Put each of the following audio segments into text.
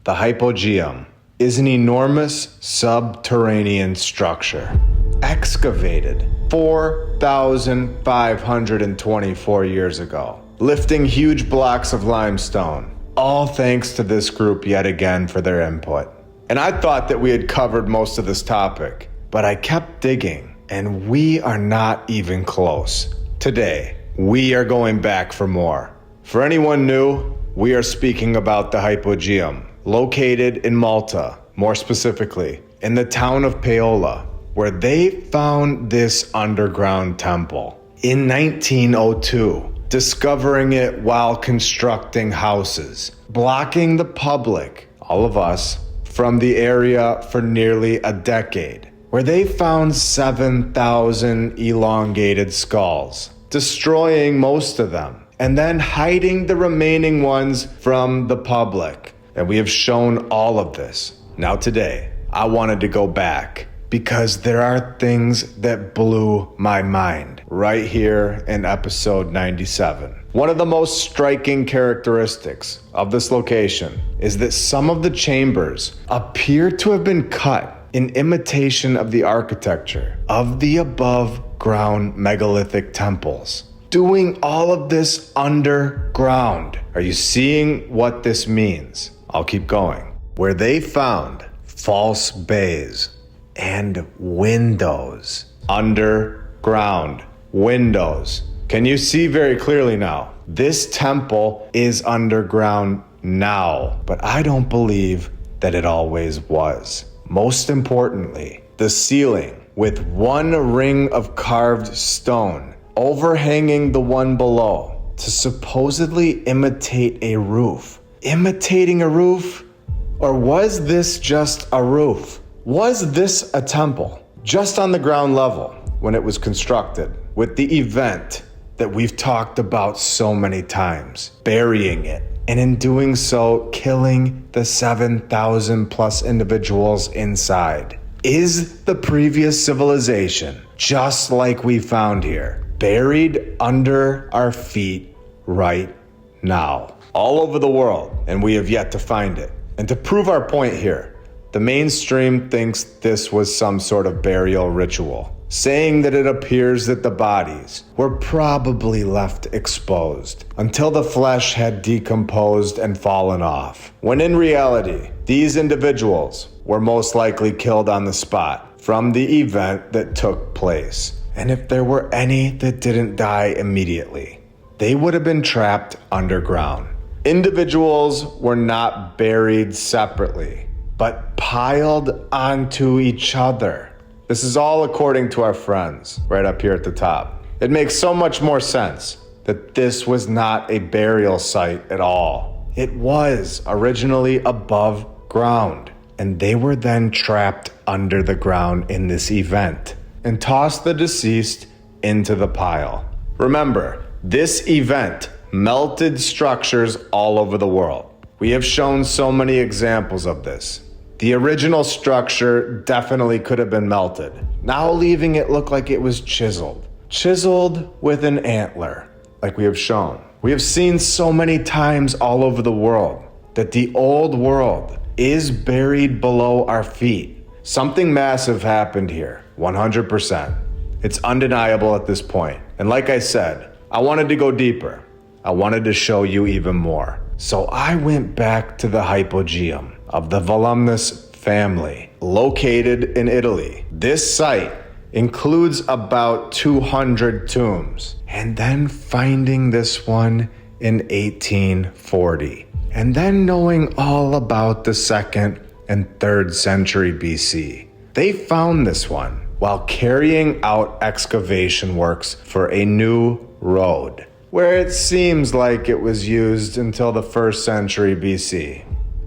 The hypogeum is an enormous subterranean structure excavated 4,524 years ago, lifting huge blocks of limestone, all thanks to this group yet again for their input. And I thought that we had covered most of this topic, but I kept digging, and we are not even close. Today, we are going back for more. For anyone new, we are speaking about the hypogeum, located in Malta, more specifically, in the town of Paola, where they found this underground temple in 1902, discovering it while constructing houses, blocking the public, all of us, from the area for nearly a decade, where they found 7,000 elongated skulls, destroying most of them, and then hiding the remaining ones from the public. And we have shown all of this. Now today, I wanted to go back because there are things that blew my mind right here in episode 97. One of the most striking characteristics of this location is that some of the chambers appear to have been cut in imitation of the architecture of the above ground megalithic temples, doing all of this underground. Are you seeing what this means? I'll keep going. Where they found false bays and windows. Underground windows. Can you see very clearly now? This temple is underground now, but I don't believe that it always was. Most importantly, the ceiling with one ring of carved stone overhanging the one below to supposedly imitate a roof. Imitating a roof? Or was this just a roof? Was this a temple just on the ground level when it was constructed with the event that we've talked about so many times, burying it, and in doing so, killing the 7,000 plus individuals inside? Is the previous civilization, just like we found here, buried under our feet right now, all over the world, and we have yet to find it? And to prove our point here, the mainstream thinks this was some sort of burial ritual, saying that it appears that the bodies were probably left exposed until the flesh had decomposed and fallen off, when in reality, these individuals were most likely killed on the spot from the event that took place. And if there were any that didn't die immediately, they would have been trapped underground. Individuals were not buried separately, but piled onto each other. This is all according to our friends right up here at the top. It makes so much more sense that this was not a burial site at all. It was originally above ground, and they were then trapped under the ground in this event and tossed the deceased into the pile. Remember, this event melted structures all over the world. We have shown so many examples of this. The original structure definitely could have been melted, now leaving it look like it was chiseled. Chiseled with an antler, like we have shown. We have seen so many times all over the world that the old world is buried below our feet. Something massive happened here, 100%. It's undeniable at this point. And like I said, I wanted to go deeper. I wanted to show you even more. So I went back to the hypogeum of the Volumnus family, located in Italy. This site includes about 200 tombs, and then finding this one in 1840, and then knowing all about the 2nd and 3rd century BC. They found this one while carrying out excavation works for a new road, where it seems like it was used until the 1st century BC.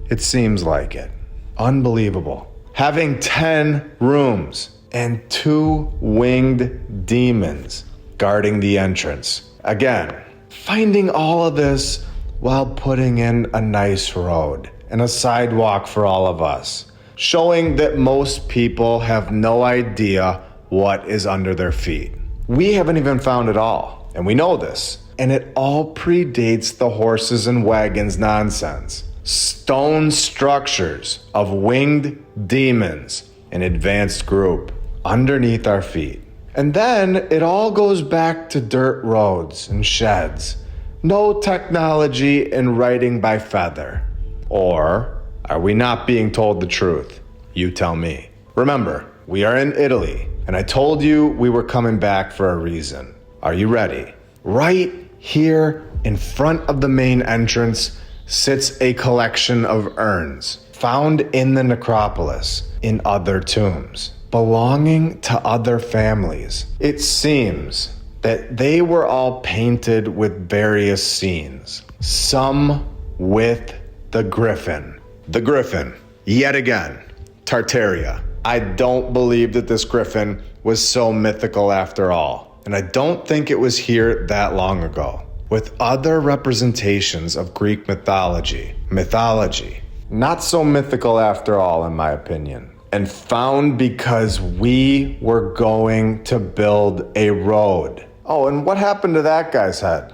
It seems like it. Unbelievable. Having 10 rooms and 2 winged demons guarding the entrance. Again, finding all of this while putting in a nice road and a sidewalk for all of us, showing that most people have no idea what is under their feet. We haven't even found it all, and we know this, and it all predates the horses and wagons nonsense. stone structures of winged demons, an advanced group underneath our feet. And then it all goes back to dirt roads and sheds. No technology and writing by feather. Or are we not being told the truth? You tell me. Remember, we are in Italy, and I told you we were coming back for a reason. Are you ready? Right here in front of the main entrance sits a collection of urns found in the necropolis in other tombs, belonging to other families. It seems that they were all painted with various scenes, some with the griffin. The griffin, yet again, Tartaria. I don't believe that this griffin was so mythical after all, and I don't think it was here that long ago. With other representations of Greek mythology, not so mythical after all in my opinion, and found because we were going to build a road. Oh, and what happened to that guy's head?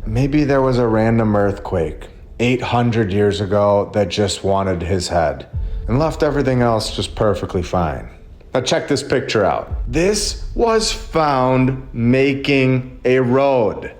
Maybe there was a random earthquake 800 years ago that just wanted his head and left everything else just perfectly fine. Now check this picture out. This was found making a road.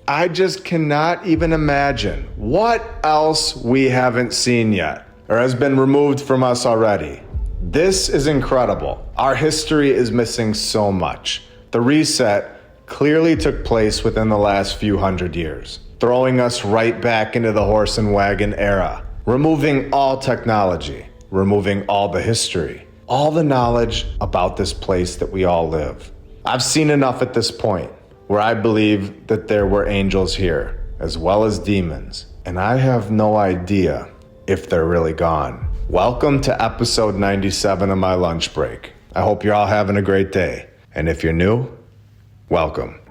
I just cannot even imagine what else we haven't seen yet or has been removed from us already. This is incredible. Our history is missing so much. The reset clearly took place within the last few hundred years, throwing us right back into the horse and wagon era, removing all technology, removing all the history, all the knowledge about this place that we all live. I've seen enough at this point where I believe that there were angels here, as well as demons, and I have no idea if they're really gone. Welcome to episode 97 of my lunch break. I hope you're all having a great day, and if you're new, welcome.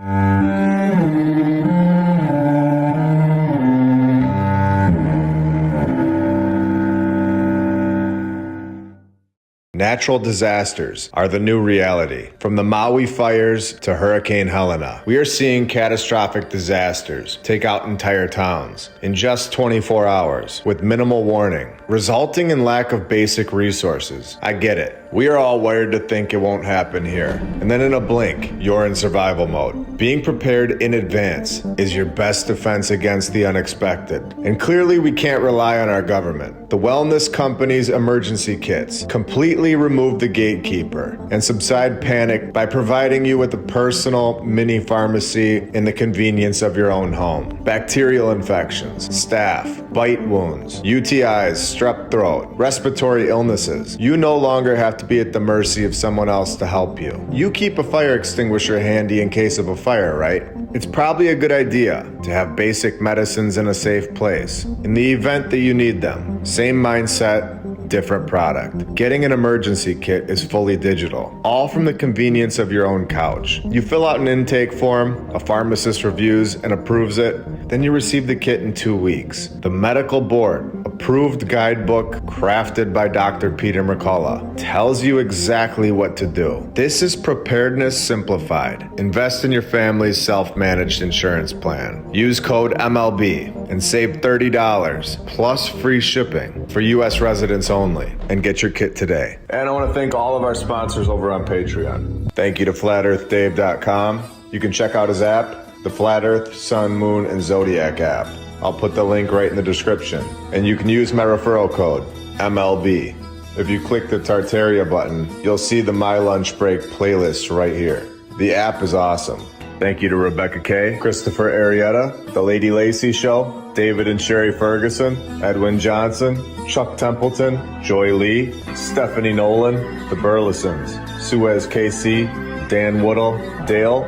Natural disasters are the new reality. From the Maui fires to Hurricane Helena, we are seeing catastrophic disasters take out entire towns in just 24 hours with minimal warning, resulting in lack of basic resources. I get it. We are all wired to think it won't happen here. And then in a blink, you're in survival mode. Being prepared in advance is your best defense against the unexpected. And clearly we can't rely on our government. The wellness company's emergency kits completely remove the gatekeeper and subside panic by providing you with a personal mini pharmacy in the convenience of your own home. Bacterial infections, staph, bite wounds, UTIs, strep throat, respiratory illnesses. You no longer have to be at the mercy of someone else to help you. You keep a fire extinguisher handy in case of a fire, right? It's probably a good idea to have basic medicines in a safe place in the event that you need them. Same mindset, different product. Getting an emergency kit is fully digital, all from the convenience of your own couch. You fill out an intake form, a pharmacist reviews and approves it, then you receive the kit in 2 weeks. The medical board approved guidebook crafted by Dr. Peter McCullough tells you exactly what to do. This is preparedness simplified. Invest in your family's self-managed insurance plan. Use code MLB and save $30 plus free shipping for U.S. residents only, and get your kit today. And I want to thank all of our sponsors over on Patreon. Thank you to FlatEarthDave.com. You can check out his app, the Flat Earth, Sun, Moon, and Zodiac app. I'll put the link right in the description. And you can use my referral code, MLB. If you click the Tartaria button, you'll see the My Lunch Break playlist right here. The app is awesome. Thank you to Rebecca Kay, Christopher Arietta, The Lady Lacey Show, David and Sherry Ferguson, Edwin Johnson, Chuck Templeton, Joy Lee, Stephanie Nolan, The Burlesons, Suez KC, Dan Woodall, Dale,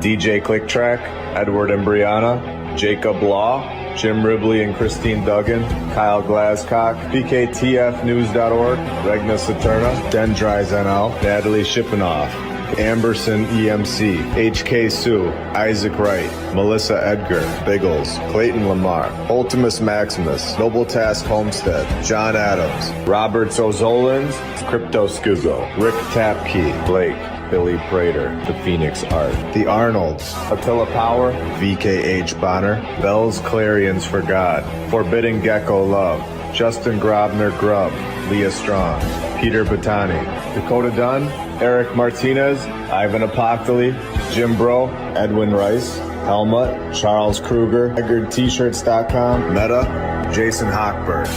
DJ Clicktrack, Edward and Brianna, Jacob Law, Jim Ribley and Christine Duggan, Kyle Glascock, BKTFnews.org, Regna Saturna, Dendries NL, Natalie Shippenoff, Amberson EMC, HK Sue, Isaac Wright, Melissa Edgar, Biggles, Clayton Lamar, Ultimus Maximus, Noble Task Homestead, John Adams, Robert Ozolins, Crypto Scugo, Rick Tapkey, Blake, Billy Prater, The Phoenix Art. The Arnolds, Attila Power, VKH Bonner, Bell's Clarions for God, Forbidden Gecko Love, Justin Grobner Grubb, Leah Strong, Peter Bottani, Dakota Dunn, Eric Martinez, Ivan Apoctoli, Jim Bro, Edwin Rice, Helmut, Charles Kruger, EggardT-shirts.com, Meta, Jason Hochberg,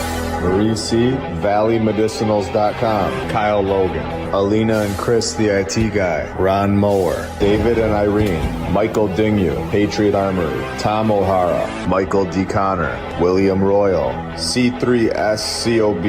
Marie C, ValleyMedicinals.com, Kyle Logan, Alina and Chris the IT Guy, Ron Mower, David and Irene, Michael Dingyu, Patriot Armory, Tom O'Hara, Michael D. Connor, William Royal, C3SCOB,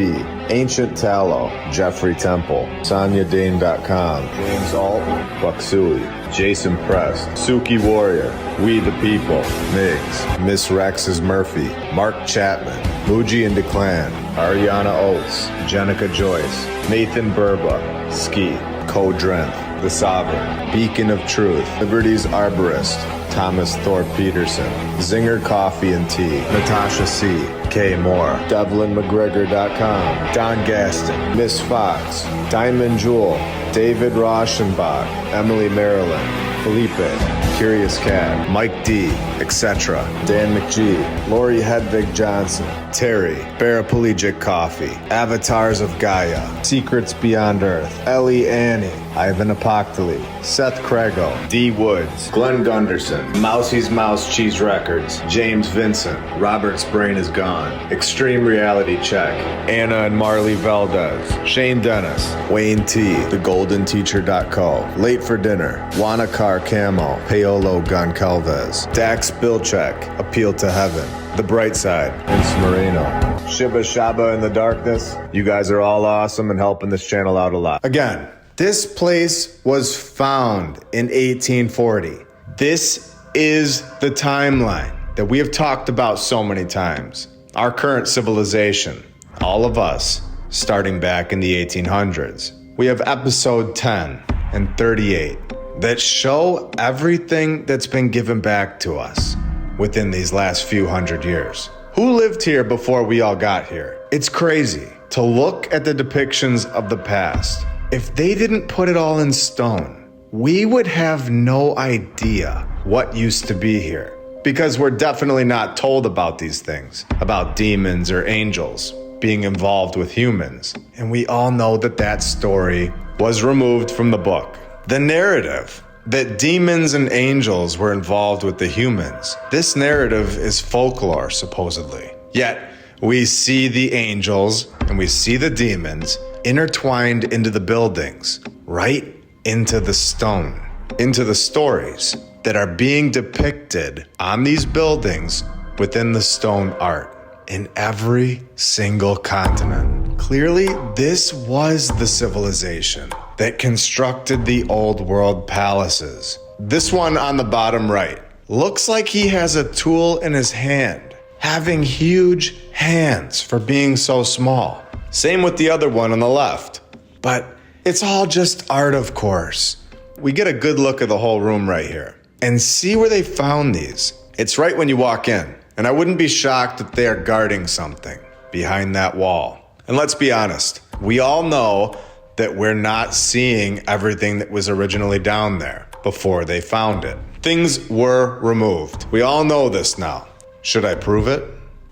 Ancient Tallow, Jeffrey Temple, SonyaDane.com, James Alt, Bucksui, Jason Prest, Suki Warrior, We the People, Migs, Miss Rex's Murphy, Mark Chapman, Muji and DeClan, Ariana Oates, Jenica Joyce, Nathan Burba, Ski, Codrenth, The Sovereign, Beacon of Truth, Liberty's Arborist, Thomas Thorpe Peterson, Zinger Coffee and Tea, Natasha C, K Moore, DevlinMcGregor.com, Don Gaston, Miss Fox, Diamond Jewel, David Rauschenbach, Emily Maryland, Felipe, Curious Cat, Mike D, etc., Dan McGee, Lori Hedvig Johnson, Terry, Paraplegic Coffee, Avatars of Gaia, Secrets Beyond Earth, Ellie Annie, Ivan Apoctoli, Seth Craigo, D Woods, Glenn Gunderson, Mousie's Mouse Cheese Records, James Vincent, Robert's Brain is Gone, Extreme Reality Check, Anna and Marley Valdez, Shane Dennis, Wayne T, TheGoldenTeacher.co, Late for Dinner, Wanakar Camo, Paolo Goncalves, Dax Bilchek, Appeal to Heaven, The Bright Side, Vince Moreno, Shibba Shaba in the Darkness. You guys are all awesome and helping this channel out a lot. Again, this place was found in 1840. This is the timeline that we have talked about so many times. Our current civilization, all of us, starting back in the 1800s. We have episode 10 and 38 that show everything that's been given back to us within these last few hundred years. Who lived here before we all got here? It's crazy to look at the depictions of the past. If they didn't put it all in stone, we would have no idea what used to be here. Because we're definitely not told about these things, about demons or angels being involved with humans. And we all know that that story was removed from the book. The narrative that demons and angels were involved with the humans, this narrative is folklore, supposedly. Yet, we see the angels and we see the demons intertwined into the buildings, right into the stone, into the stories that are being depicted on these buildings within the stone art in every single continent. Clearly, this was the civilization that constructed the old world palaces. This one on the bottom right looks like he has a tool in his hand, having huge hands for being so small. Same with the other one on the left. But it's all just art, of course. We get a good look at the whole room right here. And see where they found these. It's right when you walk in. And I wouldn't be shocked if they are guarding something behind that wall. And let's be honest, we all know that we're not seeing everything that was originally down there before they found it. Things were removed. We all know this now. Should I prove it?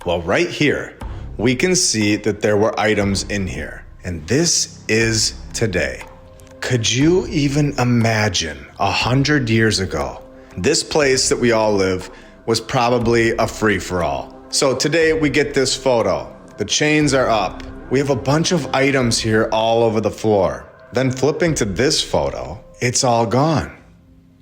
Well, right here, we can see that there were items in here. And this is today. Could you even imagine 100 years ago, this place that we all live was probably a free-for-all. So today we get this photo. The chains are up. We have a bunch of items here all over the floor. Then flipping to this photo, it's all gone.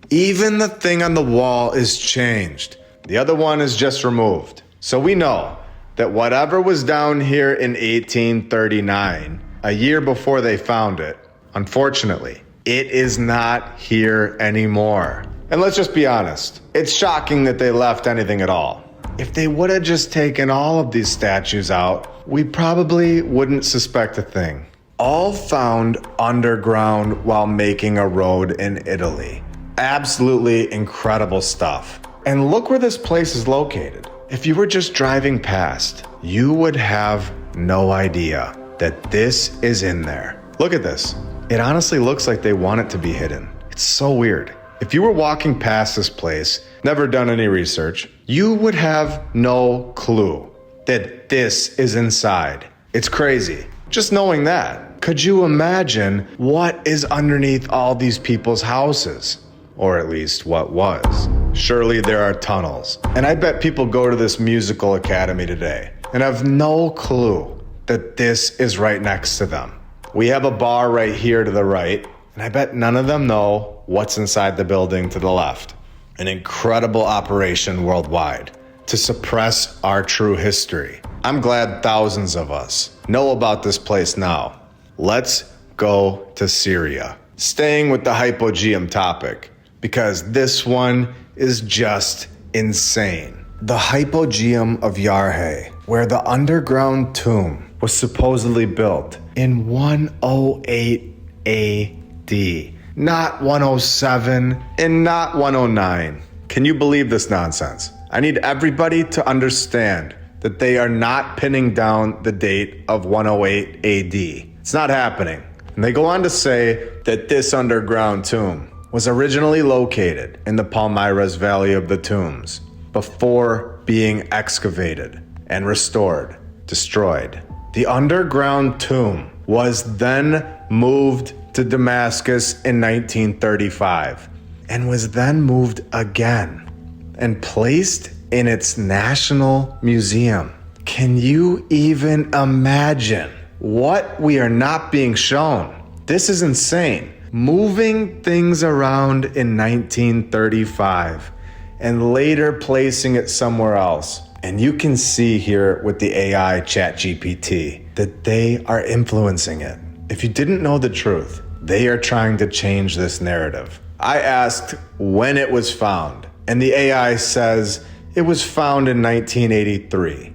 Even the thing on the wall is changed. The other one is just removed. So we know that whatever was down here in 1839, a year before they found it, unfortunately, it is not here anymore. And let's just be honest, it's shocking that they left anything at all. If they would have just taken all of these statues out, we probably wouldn't suspect a thing. All found underground while making a road in Italy. Absolutely incredible stuff. And look where this place is located. If you were just driving past, you would have no idea that this is in there. Look at this. It honestly looks like they want it to be hidden. It's so weird. If you were walking past this place, never done any research, you would have no clue that this is inside. It's crazy. Just knowing that. Could you imagine what is underneath all these people's houses? Or at least what was. Surely there are tunnels. And I bet people go to this musical academy today and have no clue that this is right next to them. We have a bar right here to the right, and I bet none of them know what's inside the building to the left. An incredible operation worldwide to suppress our true history. I'm glad thousands of us know about this place now. Let's go to Syria. Staying with the hypogeum topic, because this one is just insane. The hypogeum of Yarhe, where the underground tomb was supposedly built in 108 AD, not 107 and not 109. Can you believe this nonsense? I need everybody to understand that they are not pinning down the date of 108 AD. It's not happening. And they go on to say that this underground tomb was originally located in the Palmyra's Valley of the Tombs before being excavated and restored, destroyed. The underground tomb was then moved to Damascus in 1935 and was then moved again and placed in its National Museum. Can you even imagine what we are not being shown? This is insane. Moving things around in 1935 and later placing it somewhere else. And you can see here with the AI ChatGPT that they are influencing it. If you didn't know the truth, they are trying to change this narrative. I asked when it was found, and the AI says it was found in 1983.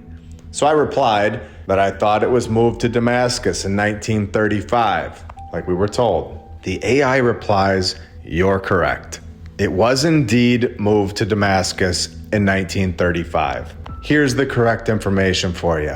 So I replied that I thought it was moved to Damascus in 1935, like we were told. The AI replies, "You're correct. It was indeed moved to Damascus in 1935. Here's the correct information for you."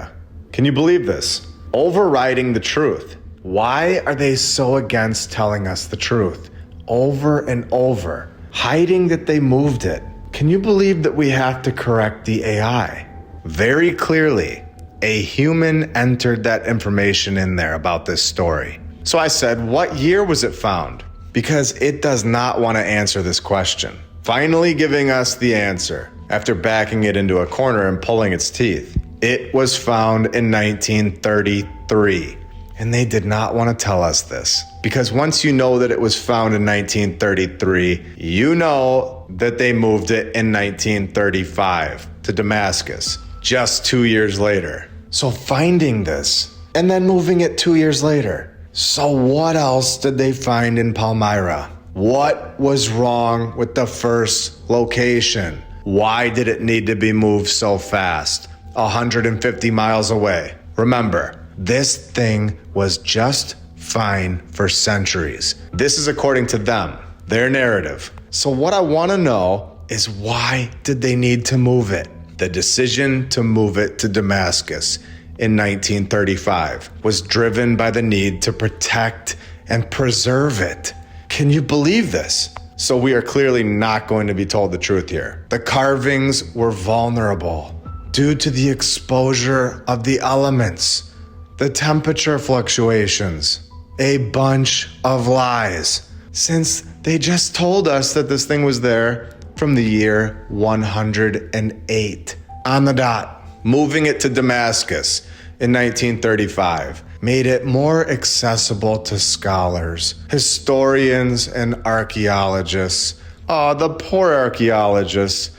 Can you believe this? Overriding the truth. Why are they so against telling us the truth? Over and over. Hiding that they moved it. Can you believe that we have to correct the AI? Very clearly, a human entered that information in there about this story. So I said, what year was it found? Because it does not want to answer this question. Finally giving us the answer after backing it into a corner and pulling its teeth. It was found in 1933. And they did not want to tell us this. Because once you know that it was found in 1933, you know that they moved it in 1935 to Damascus, just 2 years later. So finding this and then moving it 2 years later. So what else did they find in Palmyra? What was wrong with the first location? Why did it need to be moved so fast? 150 miles away. Remember, this thing was just fine for centuries. This is according to them, their narrative. So what I want to know is, why did they need to move it? The decision to move it to Damascus in 1935 was driven by the need to protect and preserve it. Can you believe this? So we are clearly not going to be told the truth here. The carvings were vulnerable due to the exposure of the elements, the temperature fluctuations, a bunch of lies, since they just told us that this thing was there from the year 108 on the dot. Moving it to Damascus in 1935 made it more accessible to scholars, historians, and archaeologists. Oh, the poor archaeologists.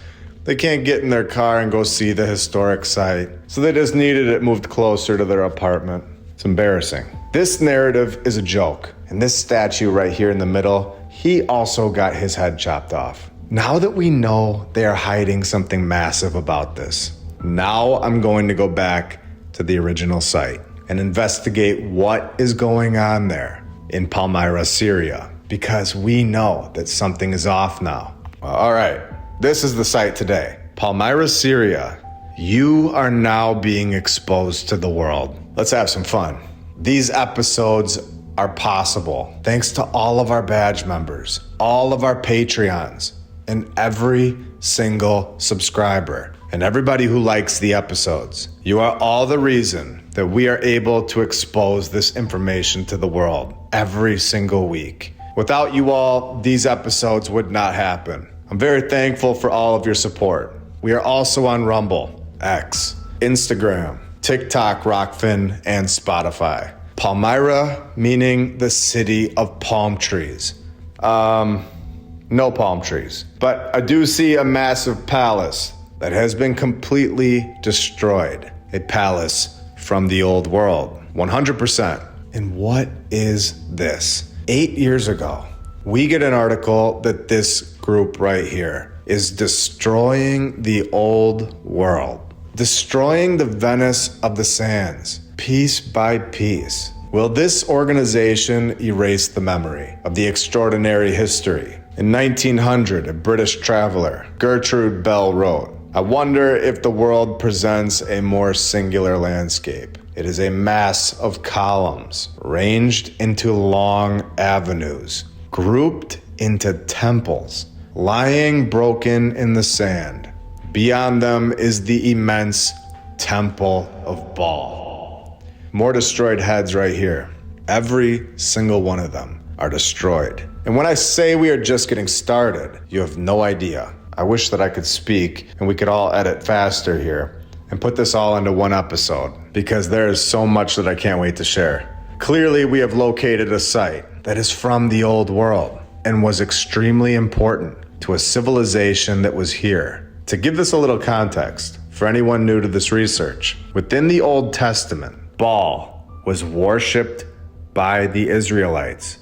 They can't get in their car and go see the historic site, so they just needed it moved closer to their apartment. It's embarrassing. This narrative is a joke, and this statue right here in the middle, he also got his head chopped off. Now that we know they are hiding something massive about this, now I'm going to go back to the original site and investigate what is going on there in Palmyra, Syria, because we know that something is off now. All right, this is the site today. Palmyra, Syria. You are now being exposed to the world. Let's have some fun. These episodes are possible thanks to all of our badge members, all of our Patreons, and every single subscriber, and everybody who likes the episodes. You are all the reason that we are able to expose this information to the world every single week. Without you all, these episodes would not happen. I'm very thankful for all of your support. We are also on Rumble, X, Instagram, TikTok, Rockfin, and Spotify. Palmyra, meaning the city of palm trees. No palm trees. But I do see a massive palace that has been completely destroyed. A palace from the old world, 100%. And what is this? 8 years ago, we get an article that this group right here is destroying the old world, destroying the Venice of the sands, piece by piece. Will this organization erase the memory of the extraordinary history? In 1900, a British traveler, Gertrude Bell, wrote, "I wonder if the world presents a more singular landscape. It is a mass of columns, ranged into long avenues, grouped into temples, lying broken in the sand. Beyond them is the immense Temple of Baal." More destroyed heads right here. Every single one of them are destroyed. And when I say we are just getting started, you have no idea. I wish that I could speak and we could all edit faster here and put this all into one episode, because there is so much that I can't wait to share. Clearly, we have located a site that is from the old world and was extremely important to a civilization that was here. To give this a little context, for anyone new to this research, within the Old Testament, Baal was worshipped by the Israelites.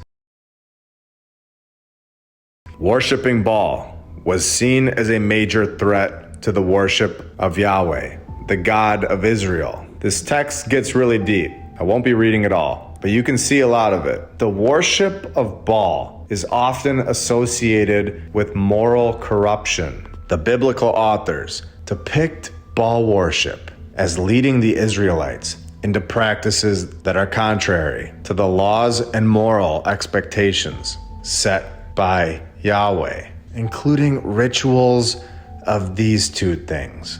Worshipping Baal was seen as a major threat to the worship of Yahweh, the God of Israel. This text gets really deep. I won't be reading it all, but you can see a lot of it. The worship of Baal is often associated with moral corruption. The biblical authors depict Baal worship as leading the Israelites into practices that are contrary to the laws and moral expectations set by Yahweh, including rituals of these two things.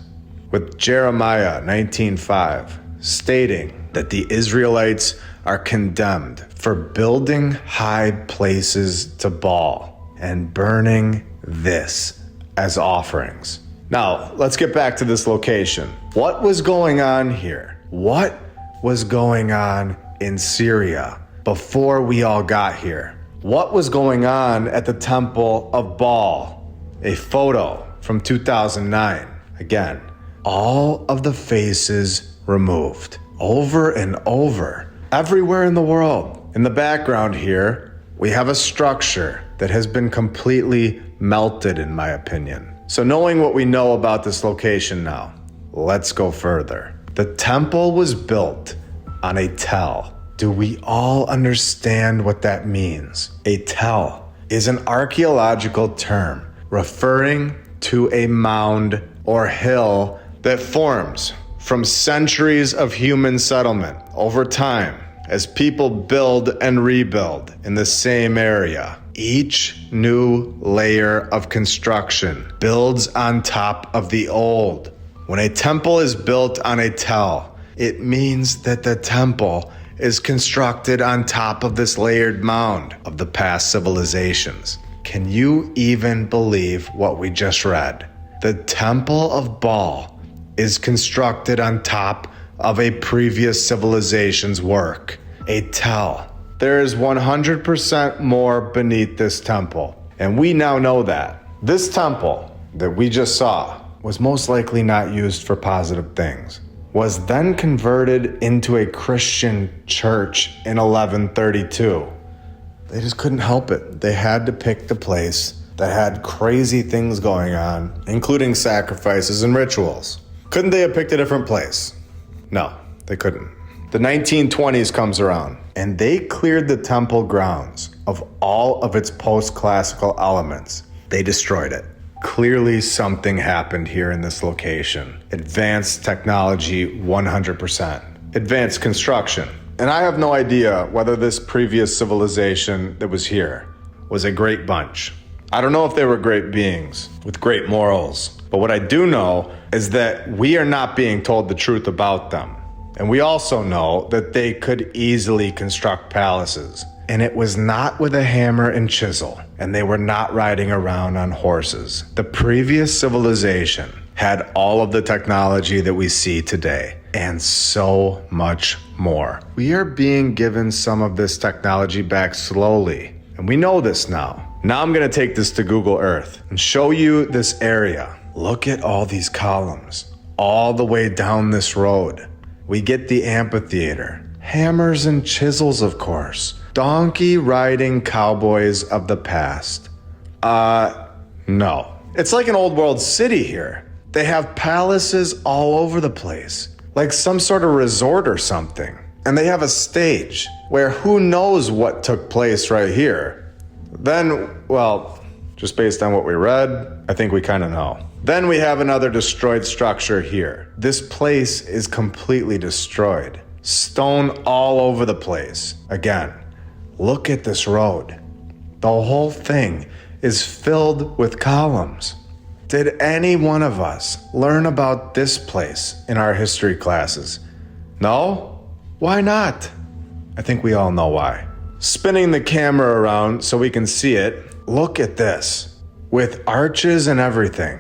With Jeremiah 19:5 stating that the Israelites are condemned for building high places to Baal and burning this as offerings. Now, let's get back to this location. What was going on here? What was going on in Syria before we all got here? What was going on at the Temple of Baal? A photo from 2009. Again, all of the faces removed over and over, everywhere in the world. In the background here, we have a structure that has been completely melted, in my opinion. So knowing what we know about this location now, let's go further. The temple was built on a tell. Do we all understand what that means? A tell is an archaeological term referring to a mound or hill that forms from centuries of human settlement over time as people build and rebuild in the same area. Each new layer of construction builds on top of the old. When a temple is built on a tell, it means that the temple is constructed on top of this layered mound of the past civilizations. Can you even believe what we just read? The Temple of Baal is constructed on top of a previous civilization's work, a tell. There is 100% more beneath this temple, and we now know that. This temple that we just saw was most likely not used for positive things, was then converted into a Christian church in 1132. They just couldn't help it. They had to pick the place that had crazy things going on, including sacrifices and rituals. Couldn't they have picked a different place? No, they couldn't. The 1920s comes around, and they cleared the temple grounds of all of its post-classical elements. They destroyed it. Clearly something happened here in this location. Advanced technology 100%. Advanced construction. And I have no idea whether this previous civilization that was here was a great bunch. I don't know if they were great beings with great morals, but what I do know is that we are not being told the truth about them. And we also know that they could easily construct palaces. And it was not with a hammer and chisel, and they were not riding around on horses. The previous civilization had all of the technology that we see today, and so much more. We are being given some of this technology back slowly, and we know this now. Now I'm gonna take this to Google Earth and show you this area. Look at all these columns, all the way down this road. We get the amphitheater, hammers and chisels, of course. Donkey riding cowboys of the past. No. It's like an old world city here. They have palaces all over the place, like some sort of resort or something. And they have a stage where who knows what took place right here. Then, well, just based on what we read, I think we kind of know. Then we have another destroyed structure here. This place is completely destroyed. Stone all over the place. Again, look at this road. The whole thing is filled with columns. Did any one of us learn about this place in our history classes? No? Why not? I think we all know why. Spinning the camera around so we can see it, look at this. With arches and everything.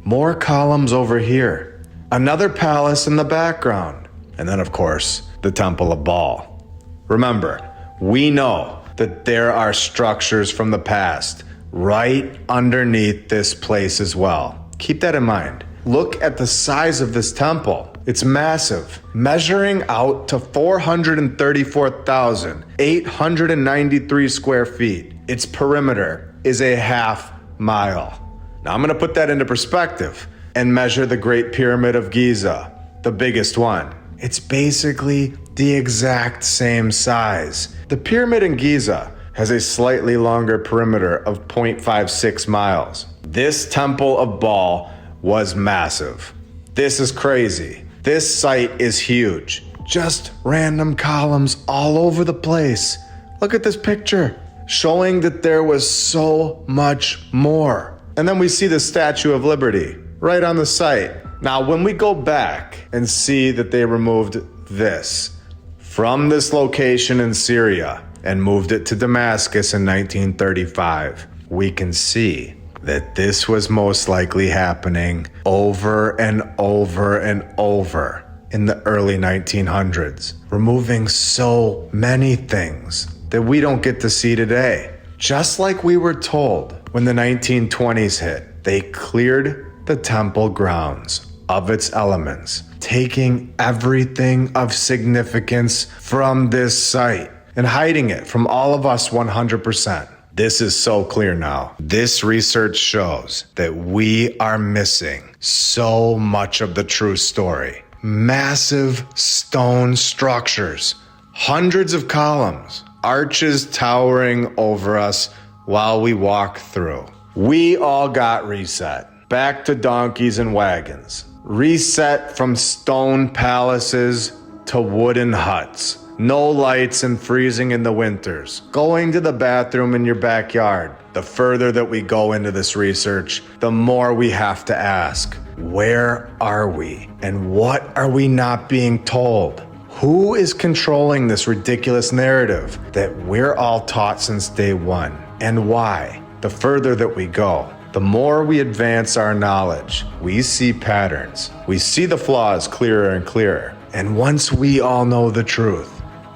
More columns over here. Another palace in the background. And then, of course, the Temple of Baal. Remember, we know that there are structures from the past right underneath this place as well. Keep that in mind. Look at the size of this temple. It's massive, measuring out to 434,893 square feet. Its perimeter is a half mile. Now I'm going to put that into perspective and measure the Great Pyramid of Giza, the biggest one. It's basically the exact same size. The pyramid in Giza has a slightly longer perimeter of 0.56 miles. This Temple of Baal was massive. This is crazy. This site is huge. Just random columns all over the place. Look at this picture, showing that there was so much more. And then we see the Statue of Liberty right on the site. Now, when we go back and see that they removed this from this location in Syria and moved it to Damascus in 1935, we can see that this was most likely happening over and over and over in the early 1900s, removing so many things that we don't get to see today. Just like we were told when the 1920s hit, they cleared the temple grounds of its elements, taking everything of significance from this site and hiding it from all of us 100%. This is so clear now. This research shows that we are missing so much of the true story. Massive stone structures, hundreds of columns, arches towering over us while we walk through. We all got reset. Back to donkeys and wagons. Reset from stone palaces to wooden huts. No lights and freezing in the winters. Going to the bathroom in your backyard. The further that we go into this research, the more we have to ask, where are we? And what are we not being told? Who is controlling this ridiculous narrative that we're all taught since day one? And why? The further that we go, the more we advance our knowledge, we see patterns. We see the flaws clearer and clearer. And once we all know the truth,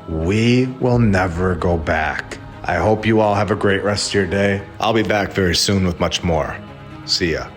we will never go back. I hope you all have a great rest of your day. I'll be back very soon with much more. See ya.